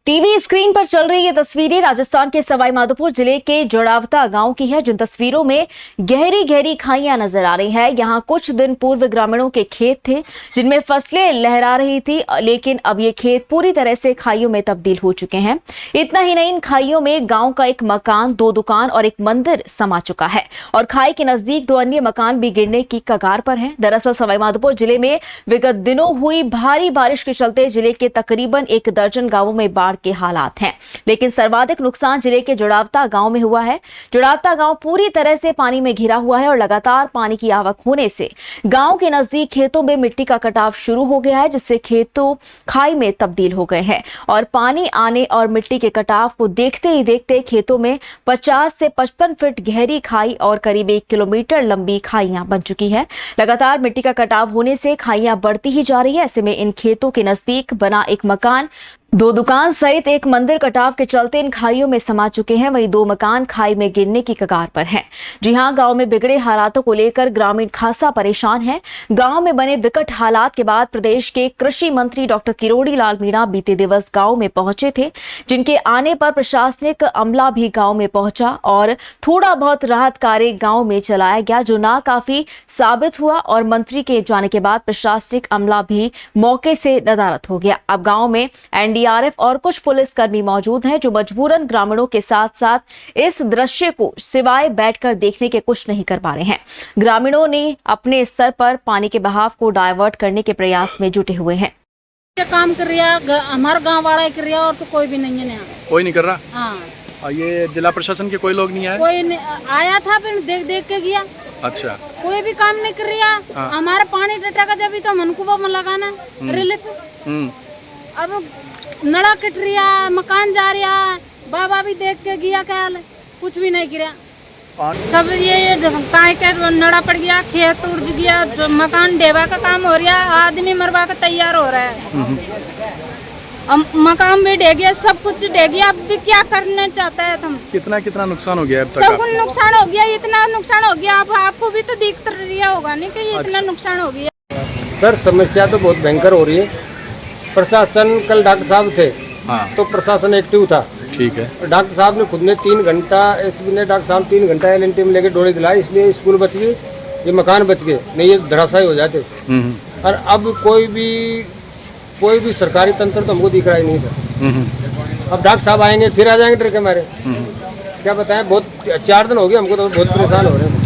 TV screen पर चल रही ये तस्वीरें राजस्थान के सवाईमाधोपुर जिले के जड़ावता गांव की है। जिन तस्वीरों में गहरी गहरी खाइयां नजर आ रही हैं। यहां कुछ दिन पूर्व ग्रामीणों के खेत थे जिनमें फसलें लहरा रही थी, लेकिन अब ये खेत पूरी तरह से खाइयों में तब्दील हो चुके हैं। इतना ही नहीं, इन खाइयों में गांव का एक मकान, 2 दुकान और एक मंदिर समा चुका है और खाई के नजदीक 2 अन्य मकान भी गिरने की कगार पर हैं। दरअसल सवाईमाधोपुर जिले में विगत दिनों हुई भारी बारिश के चलते जिले के तकरीबन 1 दर्जन गांवों में बाढ़ के हालात हैं, लेकिन सर्वाधिक नुकसान जिले के जड़ावता गांव में हुआ है। जड़ावता गांव पूरी तरह से पानी में घिरा हुआ है और लगातार पानी की आवक होने से गांव के नजदीक खेतों में मिट्टी का कटाव शुरू हो गया है, जिससे खेतों खाई में तब्दील हो गए हैं और पानी आने और मिट्टी के कटाव को देखते ही देखते खेतों में 50 से 55 फीट गहरी खाई और करीब 1 किलोमीटर लंबी खाइयां बन चुकी है। लगातार मिट्टी का कटाव होने से खाइयां बढ़ती ही जा रही है। ऐसे में इन खेतों के नजदीक बना एक मकान, 2 दुकान सहित एक मंदिर कटाव के चलते इन खाइयों में समा चुके हैं। वहीं 2 मकान खाई में गिरने की कगार पर हैं। जी हां, गांव में बिगड़े हालातों को लेकर ग्रामीण खासा परेशान हैं। गांव में बने विकट हालात के बाद प्रदेश के कृषि मंत्री डॉक्टर किरोड़ी लाल मीणा बीते दिवस गांव में पहुंचे थे, जिनके आने पर प्रशासनिक अमला भी गांव में पहुंचा और थोड़ा बहुत राहत कार्य गांव में चलाया गया, जो नाकाफी साबित हुआ और मंत्री के जाने के बाद प्रशासनिक अमला भी मौके से नदारद हो गया। अब गांव में एनडीआरएफ और कुछ पुलिसकर्मी मौजूद हैं, जो मजबूरन ग्रामीणों के साथ साथ इस दृश्य को सिवाय बैठकर देखने के कुछ नहीं कर पा रहे हैं। ग्रामीणों ने अपने स्तर पर पानी के बहाव को डायवर्ट करने के प्रयास में जुटे हुए हैं। काम कर रहा हमारा गांव वाला कर रहा और तो कोई भी नहीं है यहाँ। कोई नहीं कर रहा। हाँ, और ये जिला प्रशासन के कोई लोग नहीं आए? कोई नहीं आया था, फिर देख देख के गया। अच्छा, कोई भी काम नहीं कर रहा। हाँ। हमारा पानी डटा का जब तो मनकुबा में लगाना रिलीफ। अब नड़ा कट रहा, मकान जा रहा, बाबा भी देख के गया, क्या कुछ भी नहीं गिरा। सब ये काय के नड़ा पड़ गया, खेत उड़ गया, मकान ढेबा का काम हो रहा, आदमी मरवा का तैयार हो रहा है। अब मकान भी ढह गया, सब कुछ ढह गया। अब भी क्या करना चाहता है तुम? कितना नुकसान हो गया अब तक? सब कुछ नुकसान हो गया, इतना नुकसान हो गया। अब आपको भी तो दिख रहा होगा नहीं कि इतना नुकसान हो गया। सर, समस्या तो बहुत भयंकर हो रही है। प्रशासन, कल डॉक्टर साहब थे, हाँ, तो प्रशासन एक्टिव था। ठीक है। डॉक्टर साहब ने खुद ने 3 घंटा, एसपी ने डॉक्टर साहब 3 घंटा एलएनटी में लेके डोले दिलाए, इसलिए स्कूल बच गई, ये मकान बच गए, नहीं ये धराशायी हो जाते। और अब कोई भी सरकारी तंत्र तो हमको दिख रहा ही नहीं सर। अब डॉक्टर साहब आएंगे, फिर आ जाएंगे ट्रक हमारे। क्या बताएं, बहुत 4 दिन हो गए हमको, तो बहुत परेशान हो रहे हैं।